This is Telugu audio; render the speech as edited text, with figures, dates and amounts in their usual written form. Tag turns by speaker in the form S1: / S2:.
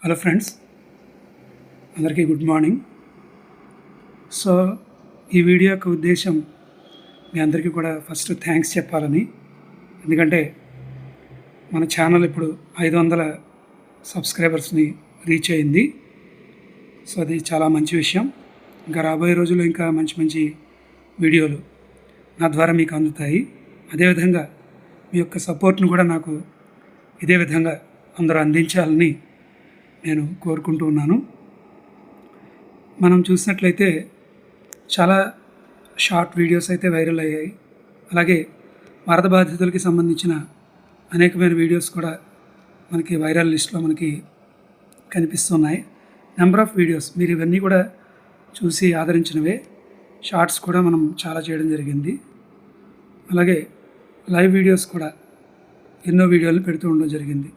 S1: హలో ఫ్రెండ్స్, అందరికీ గుడ్ మార్నింగ్. సో ఈ వీడియో యొక్క ఉద్దేశం మీ అందరికీ కూడా ఫస్ట్ థ్యాంక్స్ చెప్పాలని. ఎందుకంటే మన ఛానల్ ఇప్పుడు 500 సబ్స్క్రైబర్స్ని రీచ్ అయింది. సో అది చాలా మంచి విషయం. ఇంకా రాబోయే రోజుల్లో ఇంకా మంచి మంచి వీడియోలు నా ద్వారా మీకు అందుతాయి. అదేవిధంగా మీ యొక్క సపోర్ట్ను కూడా నాకు ఇదే విధంగా అందరూ అందించాలని నేను కోరుకుంటూ ఉన్నాను. మనం చూసినట్లయితే చాలా షార్ట్ వీడియోస్ అయితే వైరల్ అయ్యాయి. అలాగే వరద బాధితులకి సంబంధించిన అనేకమైన వీడియోస్ కూడా మనకి వైరల్ లిస్ట్లో మనకి కనిపిస్తున్నాయి. నెంబర్ ఆఫ్ వీడియోస్ మీరు ఇవన్నీ కూడా చూసి ఆదరించినవే. షార్ట్స్ కూడా మనం చాలా చేయడం జరిగింది. అలాగే లైవ్ వీడియోస్ కూడా ఎన్నో వీడియోలు పెడుతూ ఉండడం జరిగింది.